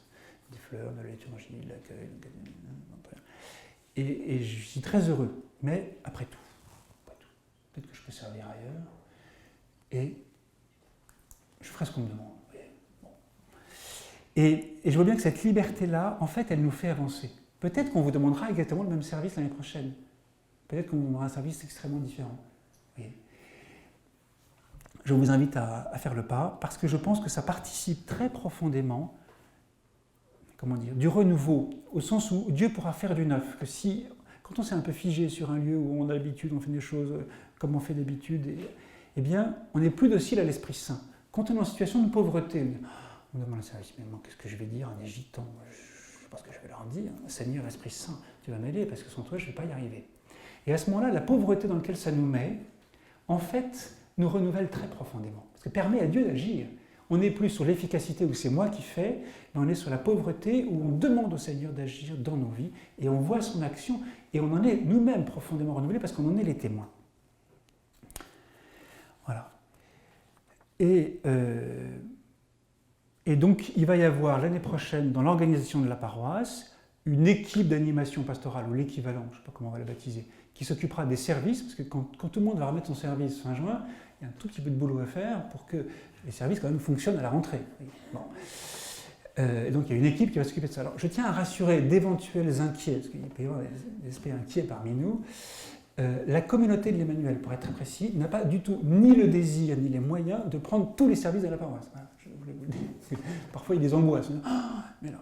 des fleurs, de la liturgie, de l'accueil, et je suis très heureux. Mais après tout, peut-être que je peux servir ailleurs, et je ferai ce qu'on me demande. Et je vois bien que cette liberté-là, en fait, elle nous fait avancer. Peut-être qu'on vous demandera exactement le même service l'année prochaine. Peut-être qu'on vous demandera un service extrêmement différent. je vous invite à faire le pas, parce que je pense que ça participe très profondément, comment dire, du renouveau, au sens où Dieu pourra faire du neuf. Que si, quand on s'est un peu figé sur un lieu où on a l'habitude, on fait des choses comme on fait d'habitude, eh bien, on n'est plus docile à l'Esprit Saint. Quand on est en situation de pauvreté, on demande au service, mais qu'est-ce que je vais dire à des gitans? Je ne sais pas ce que je vais leur dire. Seigneur, Esprit Saint, tu vas m'aider, parce que sans toi, je ne vais pas y arriver. Et à ce moment-là, la pauvreté dans laquelle ça nous met, en fait, nous renouvelle très profondément. Parce que permet à Dieu d'agir. On n'est plus sur l'efficacité où c'est moi qui fais, mais on est sur la pauvreté où on demande au Seigneur d'agir dans nos vies, et on voit son action, et on en est nous-mêmes profondément renouvelés parce qu'on en est les témoins. Voilà. Et donc, il va y avoir l'année prochaine, dans l'organisation de la paroisse, une équipe d'animation pastorale, ou l'équivalent, je ne sais pas comment on va la baptiser, qui s'occupera des services, parce que quand tout le monde va remettre son service fin juin, il y a un tout petit peu de boulot à faire pour que les services quand même fonctionnent à la rentrée. Bon. Donc il y a une équipe qui va s'occuper de ça. Alors je tiens à rassurer d'éventuels inquiets, parce qu'il peut y avoir des esprits inquiets parmi nous. La communauté de l'Emmanuel, pour être très précis, n'a pas du tout ni le désir ni les moyens de prendre tous les services de la paroisse. Voilà, je voulais vous le dire. Parfois il y a des angoisses. Mais non.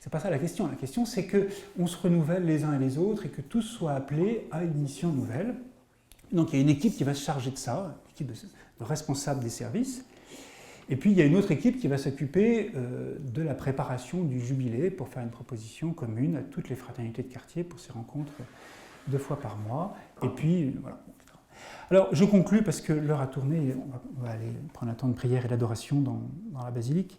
C'est pas ça la question. La question, c'est qu'on se renouvelle les uns et les autres et que tous soient appelés à une mission nouvelle. Donc il y a une équipe qui va se charger de ça, une équipe de responsables des services. Et puis il y a une autre équipe qui va s'occuper de la préparation du jubilé pour faire une proposition commune à toutes les fraternités de quartier pour ces rencontres 2 fois par mois. Et puis voilà. Alors je conclus parce que l'heure a tourné. On va aller prendre un temps de prière et d'adoration dans la basilique.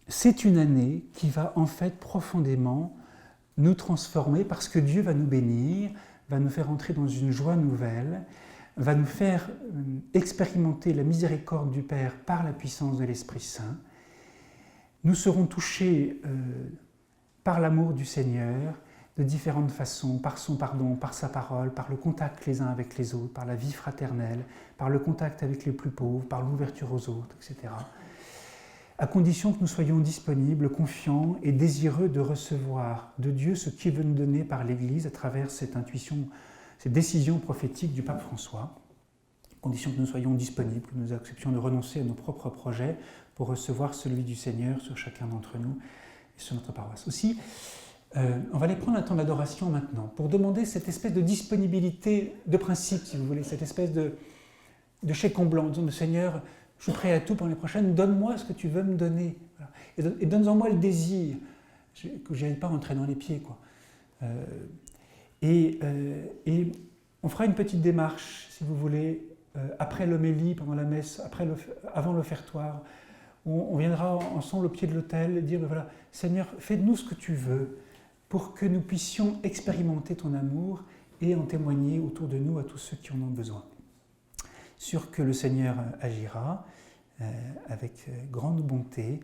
C'est une année qui va en fait profondément nous transformer parce que Dieu va nous bénir, va nous faire entrer dans une joie nouvelle, va nous faire expérimenter la miséricorde du Père par la puissance de l'Esprit Saint. Nous serons touchés par l'amour du Seigneur de différentes façons, par son pardon, par sa parole, par le contact les uns avec les autres, par la vie fraternelle, par le contact avec les plus pauvres, par l'ouverture aux autres, etc. À condition que nous soyons disponibles, confiants et désireux de recevoir de Dieu ce qu'il veut nous donner par l'Église à travers cette intuition, cette décision prophétique du pape François. À condition que nous soyons disponibles, que nous acceptions de renoncer à nos propres projets pour recevoir celui du Seigneur sur chacun d'entre nous et sur notre paroisse. Aussi, on va aller prendre un temps d'adoration maintenant pour demander cette espèce de disponibilité de principe, si vous voulez, cette espèce de chèque en blanc, disant, Seigneur, je suis prêt à tout pour l'année prochaine, donne-moi ce que tu veux me donner. Voilà. Et donne-en-moi le désir, que je n'aille pas rentrer dans les pieds. Quoi. Et on fera une petite démarche, si vous voulez, après l'homélie, pendant la messe, avant l'offertoire. On viendra ensemble au pied de l'autel et dire, voilà, Seigneur, fais de nous ce que tu veux pour que nous puissions expérimenter ton amour et en témoigner autour de nous à tous ceux qui en ont besoin. Sûr que le Seigneur agira avec grande bonté